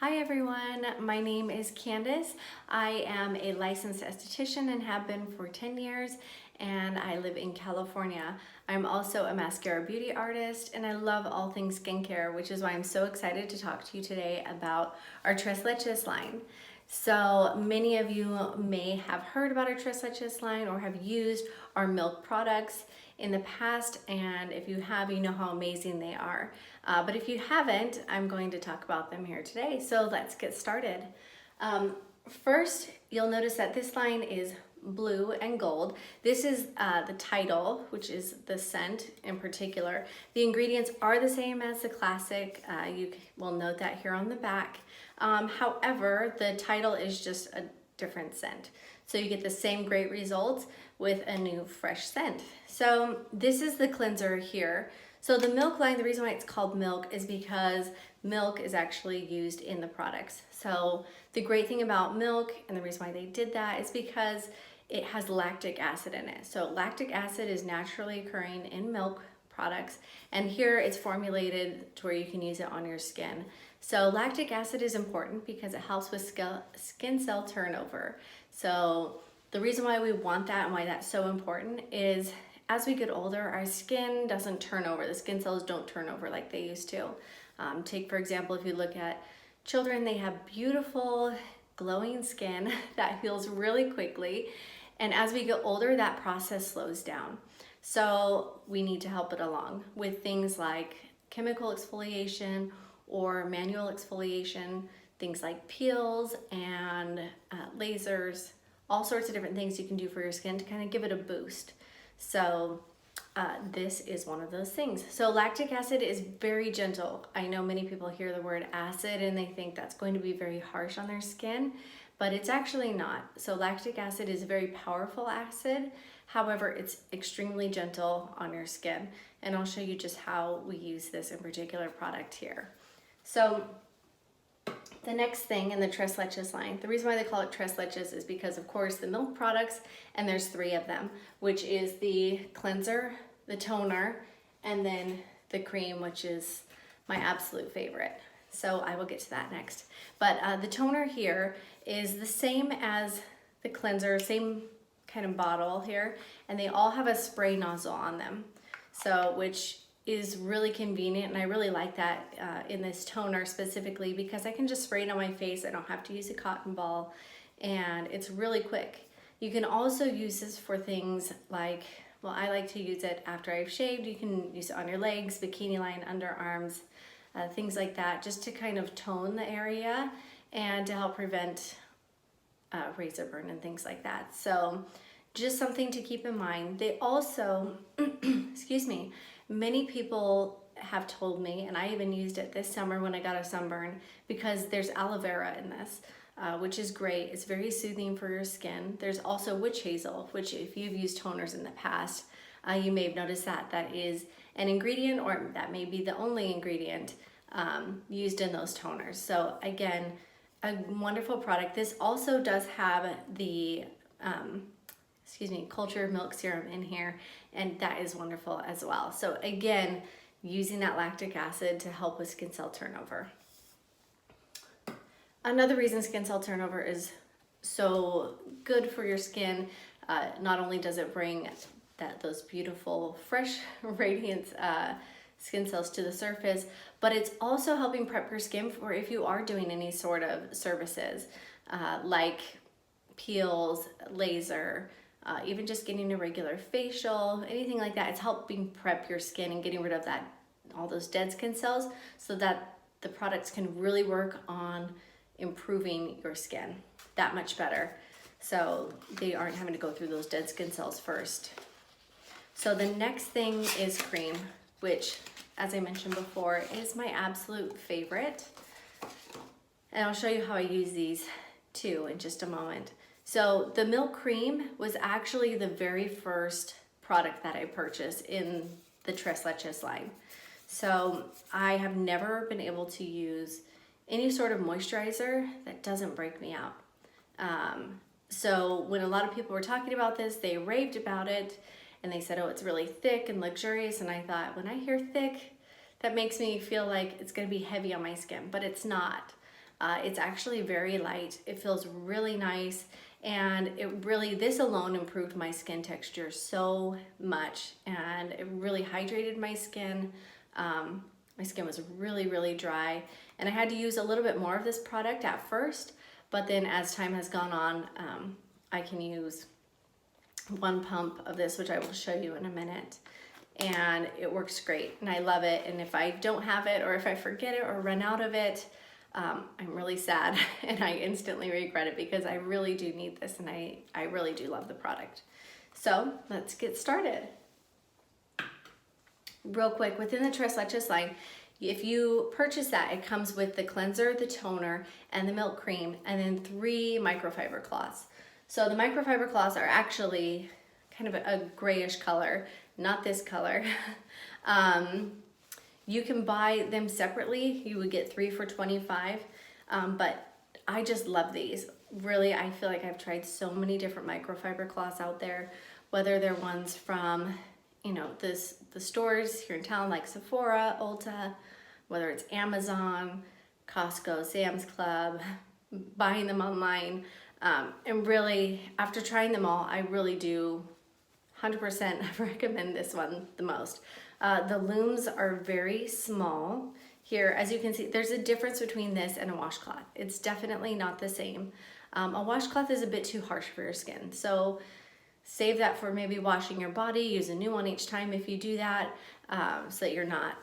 Hi everyone, my name is Candace. I am a licensed esthetician and have been for 10 years, and I live in California. I'm also a Maskcara beauty artist, and I love all things skincare, which is why I'm so excited to talk to you today about our Tres Leches line. So many of you may have heard about our Tres Leches line or have used our milk products in the past, and if you have, you know how amazing they are. But if you haven't, I'm going to talk about them here today. So let's get started. First, you'll notice that this line is blue and gold. This is the title, which is the scent in particular. The ingredients are the same as the classic. You will note that here on the back. However, the title is just a different scent. So you get the same great results with a new fresh scent. So this is the cleanser here. So the milk line, the reason why it's called milk is because milk is actually used in the products. So the great thing about milk, and the reason why they did that, is because it has lactic acid in it. So lactic acid is naturally occurring in milk products, and here it's formulated to where you can use it on your skin. So lactic acid is important because it helps with skin cell turnover. So the reason why we want that and why that's so important is as we get older, our skin doesn't turn over. The skin cells don't turn over like they used to. Take, for example, if you look at children, they have beautiful, glowing skin that heals really quickly. And as we get older, that process slows down. So we need to help it along with things like chemical exfoliation or manual exfoliation, things like peels and lasers, all sorts of different things you can do for your skin to kind of give it a boost. So this is one of those things. So lactic acid is very gentle. I know many people hear the word acid and they think that's going to be very harsh on their skin, but it's actually not. So lactic acid is a very powerful acid. However, it's extremely gentle on your skin. And I'll show you just how we use this in particular product here. So the next thing in the Tres Leches line, the reason why they call it Tres Leches is because, of course, the milk products, and there's 3 of them, which is the cleanser, the toner, and then the cream, which is my absolute favorite. So I will get to that next. But the toner here is the same as the cleanser, same kind of bottle here, and they all have a spray nozzle on them. So, which is really convenient, and I really like that in this toner specifically because I can just spray it on my face. I don't have to use a cotton ball, and it's really quick. You can also use this for things like, well, I like to use it after I've shaved. You can use it on your legs, bikini line, underarms, things like that, just to kind of tone the area and to help prevent razor burn and things like that. So just something to keep in mind. They also, excuse me, many people have told me, and I even used it this summer when I got a sunburn, because there's aloe vera in this, which is great. It's very soothing for your skin. There's also witch hazel, which if you've used toners in the past, you may have noticed that that is an ingredient, or that may be the only ingredient used in those toners. So again, a wonderful product. This also does have the cultured milk serum in here, and that is wonderful as well. So again, using that lactic acid to help with skin cell turnover. Another reason skin cell turnover is so good for your skin, not only does it bring those beautiful, fresh, radiant skin cells to the surface, but it's also helping prep your skin for if you are doing any sort of services like peels, laser, even just getting a regular facial, anything like that. It's helping prep your skin and getting rid of all those dead skin cells, so that the products can really work on improving your skin that much better, so they aren't having to go through those dead skin cells first. So the next thing is cream, which, as I mentioned before, is my absolute favorite. And I'll show you how I use these too in just a moment. So the milk cream was actually the very first product that I purchased in the Tres Leches line. So I have never been able to use any sort of moisturizer that doesn't break me out. So when a lot of people were talking about this, they raved about it, and they said, oh, it's really thick and luxurious. And I thought, when I hear thick, that makes me feel like it's gonna be heavy on my skin, but it's not. It's actually very light. It feels really nice, and this alone improved my skin texture so much, and it really hydrated my skin. My skin was really, really dry, and I had to use a little bit more of this product at first, but then as time has gone on, I can use 1 pump of this, which I will show you in a minute, and it works great, and I love it. And if I don't have it, or if I forget it or run out of it, I'm really sad and I instantly regret it, because I really do need this, and I really do love the product. So let's get started. Real quick, within the Tres Leches line, if you purchase that, it comes with the cleanser, the toner, and the milk cream, and then 3 microfiber cloths. So the microfiber cloths are actually kind of a grayish color, not this color. You can buy them separately. You would get 3 for $25, but I just love these. Really, I feel like I've tried so many different microfiber cloths out there, whether they're ones from, you know, the stores here in town like Sephora, Ulta, whether it's Amazon, Costco, Sam's Club, buying them online. And really, after trying them all, I really do 100% recommend this one the most. The looms are very small. Here, as you can see, there's a difference between this and a washcloth. It's definitely not the same. A washcloth is a bit too harsh for your skin, so save that for maybe washing your body. Use a new one each time if you do that, so that you're not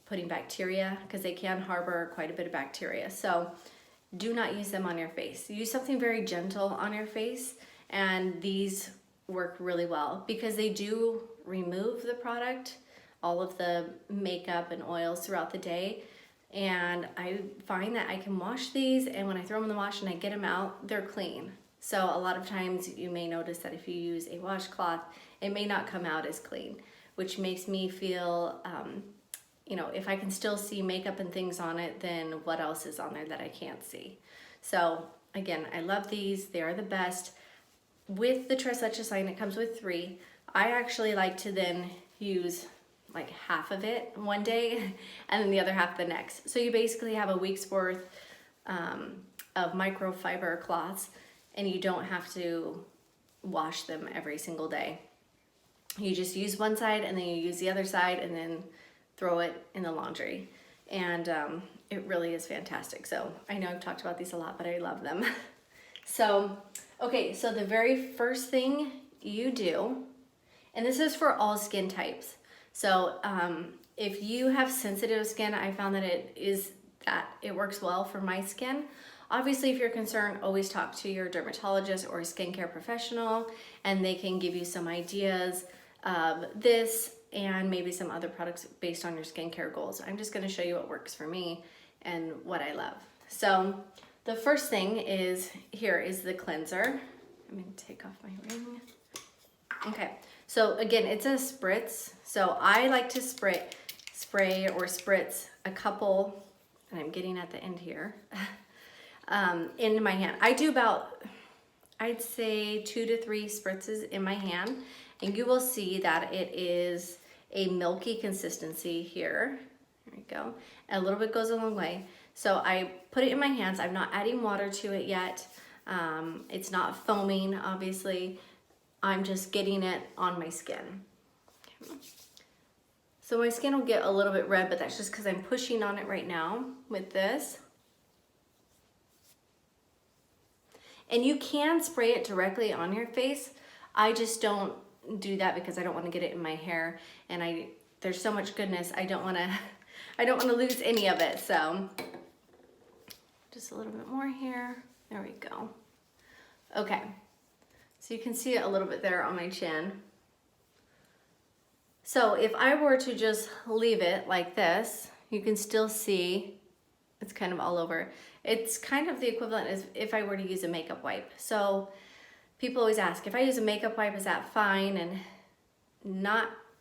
putting bacteria, because they can harbor quite a bit of bacteria. So do not use them on your face. Use something very gentle on your face, and these work really well because they do remove the product, all of the makeup and oils throughout the day. And I find that I can wash these, and when I throw them in the wash and I get them out, they're clean. So a lot of times you may notice that if you use a washcloth, it may not come out as clean, which makes me feel, you know, if I can still see makeup and things on it, then what else is on there that I can't see? So again, I love these. They are the best. With the Tres Leches line, it comes with 3. I actually like to then use like half of it one day and then the other half the next. So you basically have a week's worth of microfiber cloths, and you don't have to wash them every single day. You just use one side, and then you use the other side, and then throw it in the laundry. And it really is fantastic. So I know I've talked about these a lot, but I love them. So, okay, so the very first thing you do, and this is for all skin types. So if you have sensitive skin, I found that it works well for my skin. Obviously, if you're concerned, always talk to your dermatologist or a skincare professional, and they can give you some ideas of this and maybe some other products based on your skincare goals. I'm just gonna show you what works for me and what I love. So the first thing is, here is the cleanser. I'm gonna take off my ring. Okay, so again, it's a spritz. So I like to spray or spritz a couple, and I'm getting at the end here, into my hand. I do about, I'd say 2 to 3 spritzes in my hand, and you will see that it is a milky consistency here. There we go. And a little bit goes a long way. So I put it in my hands. I'm not adding water to it yet. It's not foaming, obviously. I'm just getting it on my skin. Okay. So my skin will get a little bit red, but that's just because I'm pushing on it right now with this. And you can spray it directly on your face. I just don't do that because I don't want to get it in my hair, and there's so much goodness. I don't want to lose any of it. So just a little bit more here. There we go. Okay. So you can see it a little bit there on my chin. So if I were to just leave it like this, you can still see it's kind of all over. It's kind of the equivalent as if I were to use a makeup wipe. So people always ask, if I use a makeup wipe, is that fine? And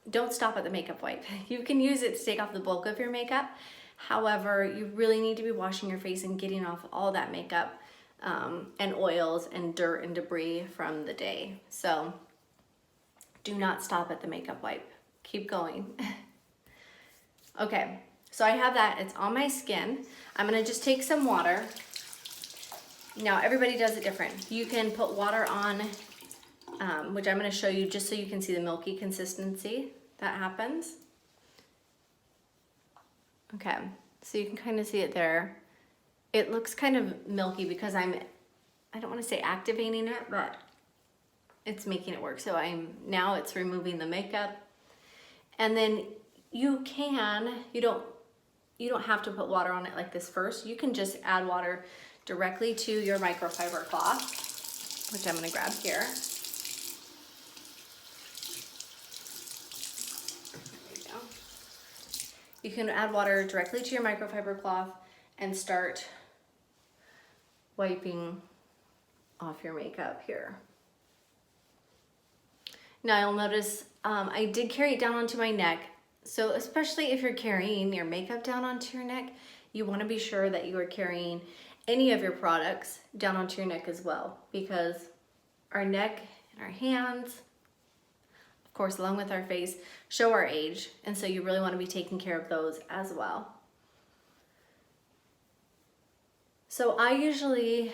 don't stop at the makeup wipe. You can use it to take off the bulk of your makeup. However, you really need to be washing your face and getting off all that makeup and oils and dirt and debris from the day. So do not stop at the makeup wipe. Keep going. Okay, So I have that, it's on my skin. I'm gonna just take some water. Now everybody does it different. You can put water on, which I'm gonna show you just so you can see the milky consistency that happens. Okay, so you can kind of see it there. It looks kind of milky because I don't wanna say activating it, but it's making it work. So now it's removing the makeup. And then you don't have to put water on it like this first. You can just add water directly to your microfiber cloth, which I'm gonna grab here. There you go. You can add water directly to your microfiber cloth and start wiping off your makeup here. Now you'll notice I did carry it down onto my neck. So especially if you're carrying your makeup down onto your neck, you want to be sure that you are carrying any of your products down onto your neck as well, because our neck and our hands, of course, along with our face, show our age. And so you really want to be taking care of those as well. So I usually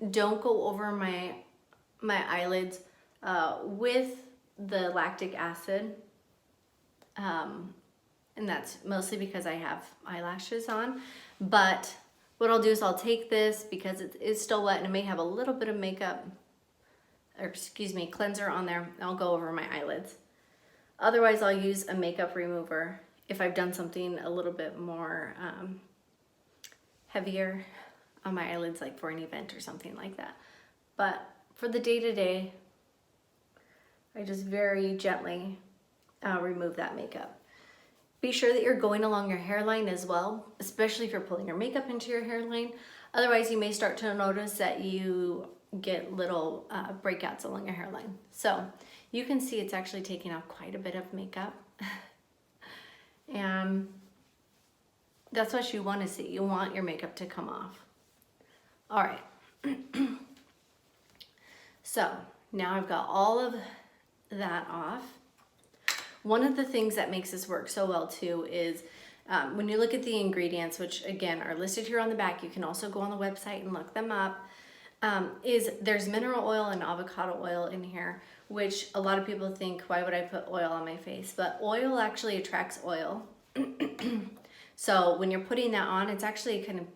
don't go over my eyelids with the lactic acid. And that's mostly because I have eyelashes on. But what I'll do is I'll take this, because it is still wet and it may have a little bit of makeup, or excuse me, cleanser on there. I'll go over my eyelids. Otherwise, I'll use a makeup remover if I've done something a little bit more heavier on my eyelids, like for an event or something like that. But for the day-to-day, I just very gently remove that makeup. Be sure that you're going along your hairline as well, especially if you're pulling your makeup into your hairline. Otherwise, you may start to notice that you get little breakouts along your hairline. So you can see it's actually taking off quite a bit of makeup. And that's what you want to see. You want your makeup to come off. All right. So now I've got all of that off. One of the things that makes this work so well too is when you look at the ingredients, which again are listed here on the back, you can also go on the website and look them up, is there's mineral oil and avocado oil in here, which a lot of people think, why would I put oil on my face? But oil actually attracts oil. So when you're putting that on, it's actually kind of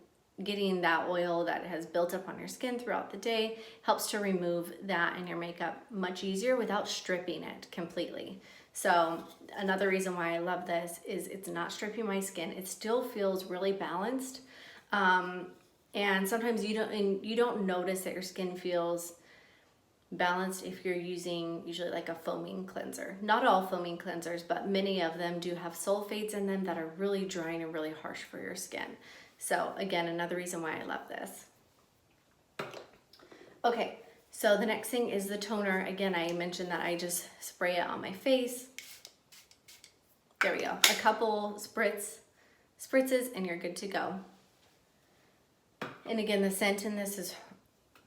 getting that oil that has built up on your skin throughout the day, helps to remove that in your makeup much easier without stripping it completely. So another reason why I love this is it's not stripping my skin. It still feels really balanced. And sometimes you don't notice that your skin feels balanced if you're using usually like a foaming cleanser. Not all foaming cleansers, but many of them do have sulfates in them that are really drying and really harsh for your skin. So again, another reason why I love this. Okay, so the next thing is the toner. Again, I mentioned that I just spray it on my face. There we go. A couple spritzes and you're good to go. And again, the scent in this is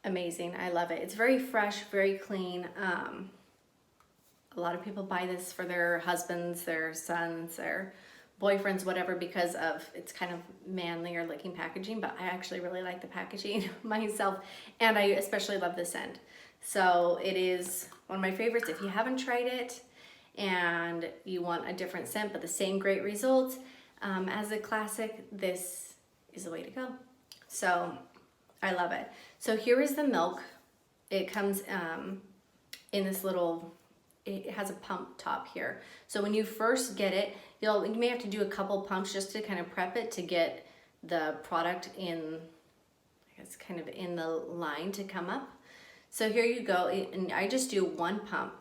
amazing. I love it. It's very fresh, very clean. A lot of people buy this for their husbands, their sons, their boyfriends, whatever, because of it's kind of manlier looking packaging, but I actually really like the packaging myself, and I especially love the scent. So it is one of my favorites. If you haven't tried it and you want a different scent but the same great results as a classic, this is the way to go. So I love it. So here is the milk. It comes in this little, it has a pump top here. So when you first get it, you may have to do a couple pumps just to kind of prep it to get the product in, I guess, kind of in the line to come up. So here you go, and I just do one pump.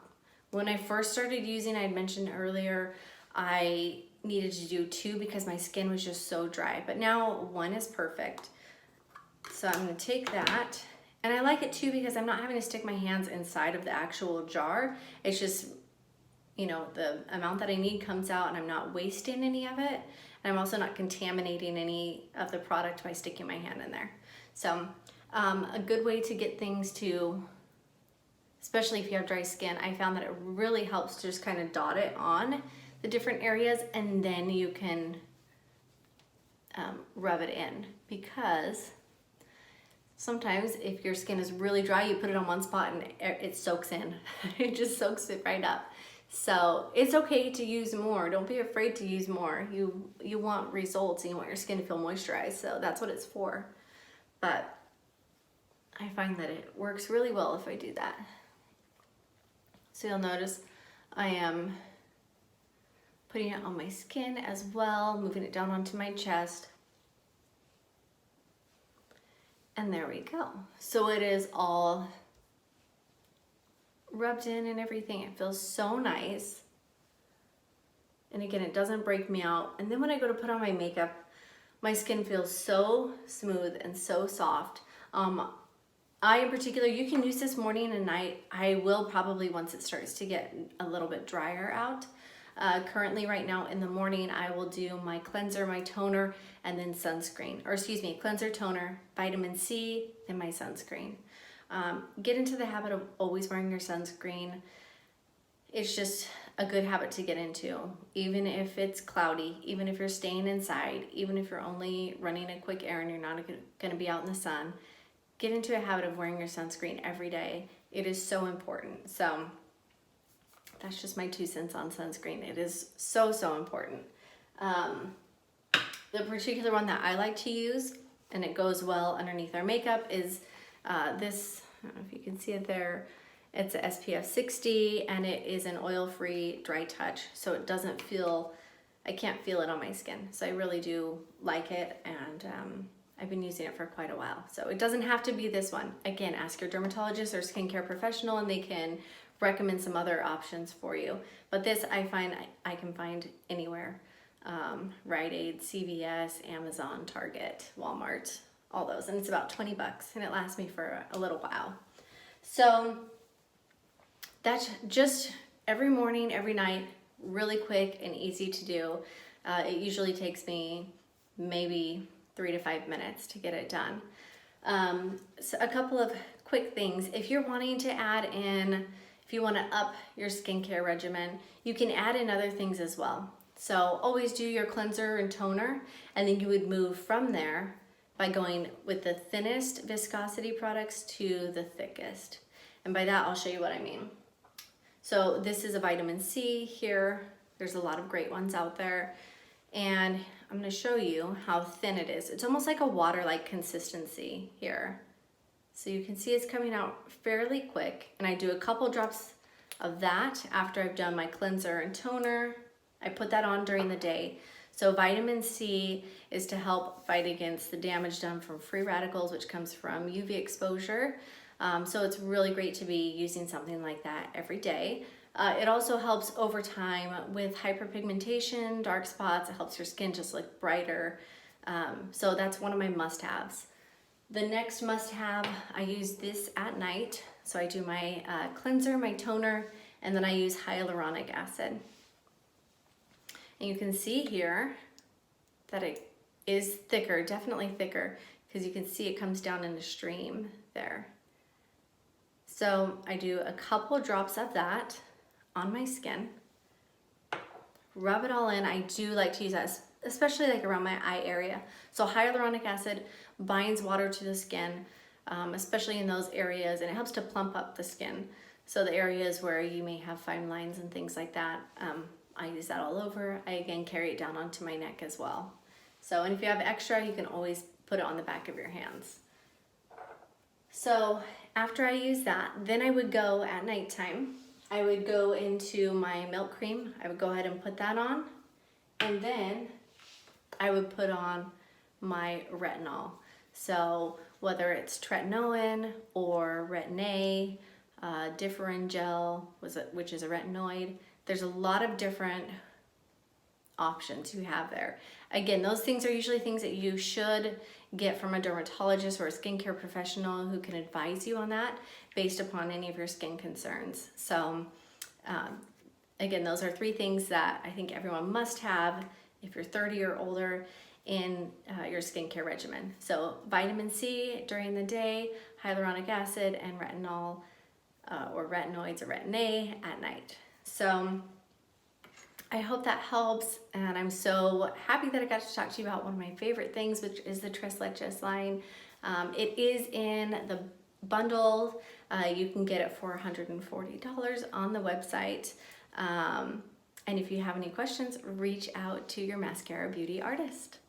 When I first started using, I had mentioned earlier, I needed to do 2 because my skin was just so dry, but now 1 is perfect. So I'm gonna take that, and I like it too because I'm not having to stick my hands inside of the actual jar. It's just, you know, the amount that I need comes out and I'm not wasting any of it. And I'm also not contaminating any of the product by sticking my hand in there. So a good way to get things to, especially if you have dry skin, I found that it really helps to just kind of dot it on the different areas, and then you can rub it in, because sometimes if your skin is really dry, you put it on one spot and it soaks in. It just soaks it right up. So it's okay to use more. Don't be afraid to use more. You want results and you want your skin to feel moisturized, so that's what it's for. But I find that it works really well if I do that. So you'll notice I am putting it on my skin as well, moving it down onto my chest. And there we go. So it is all rubbed in and everything. It feels so nice. And again, it doesn't break me out. And then when I go to put on my makeup, my skin feels so smooth and so soft. I in particular, you can use this morning and night. I will probably, once it starts to get a little bit drier out. Currently right now in the morning, I will do my cleanser, my toner, and then sunscreen, or excuse me, cleanser, toner, vitamin C, then my sunscreen. Get into the habit of always wearing your sunscreen. It's just a good habit to get into, even if it's cloudy, even if you're staying inside, even if you're only running a quick errand, you're not going to be out in the sun. Get into a habit of wearing your sunscreen every day. It is so important. So that's just my 2 cents on sunscreen. It is so, so important. The particular one that I like to use, and it goes well underneath our makeup, is this, I don't know if you can see it there. It's a SPF 60, and it is an oil-free dry touch, so it doesn't feel, I can't feel it on my skin. So I really do like it, and I've been using it for quite a while. So it doesn't have to be this one. Again, ask your dermatologist or skincare professional, and they can recommend some other options for you. But this I find I can find anywhere. Rite Aid, CVS, Amazon, Target, Walmart, all those. And it's about 20 bucks, and it lasts me for a little while. So that's just every morning, every night, really quick and easy to do. It usually takes me maybe 3 to 5 minutes to get it done. So a couple of quick things. If you're wanting to add in, if you want to up your skincare regimen, you can add in other things as well. So always do your cleanser and toner, and then you would move from there by going with the thinnest viscosity products to the thickest. And by that, I'll show you what I mean. So this is a vitamin C here. There's a lot of great ones out there. And I'm going to show you how thin it is. It's almost like a water-like consistency here. So you can see it's coming out fairly quick. And I do a couple drops of that after I've done my cleanser and toner. I put that on during the day. So vitamin C is to help fight against the damage done from free radicals, which comes from UV exposure. So it's really great to be using something like that every day. It also helps over time with hyperpigmentation, dark spots. It helps your skin just look brighter. So that's one of my must-haves. The next must-have, I use this at night. So I do my cleanser, my toner, and then I use hyaluronic acid. And you can see here that it is thicker, definitely thicker, because you can see it comes down in a stream there. So I do a couple drops of that on my skin, rub it all in. I do like to use that, especially like around my eye area. So hyaluronic acid binds water to the skin, especially in those areas, and it helps to plump up the skin. So the areas where you may have fine lines and things like that, I use that all over. I again carry it down onto my neck as well. So, and if you have extra, you can always put it on the back of your hands. So after I use that, then I would go at nighttime. I would go into my milk cream. I would go ahead and put that on. And then I would put on my retinol. So whether it's tretinoin or retin-A, differin gel, which is a retinoid, there's a lot of different options you have there. Again, those things are usually things that you should get from a dermatologist or a skincare professional who can advise you on that based upon any of your skin concerns. So again, those are 3 things that I think everyone must have if you're 30 or older in your skincare regimen. So vitamin C during the day, hyaluronic acid, and retinol or retinoids or retin-A at night. So I hope that helps, and I'm so happy that I got to talk to you about one of my favorite things, which is the Leches line. It is in the bundle. You can get it for $140 on the website. And if you have any questions, reach out to your Maskcara beauty artist.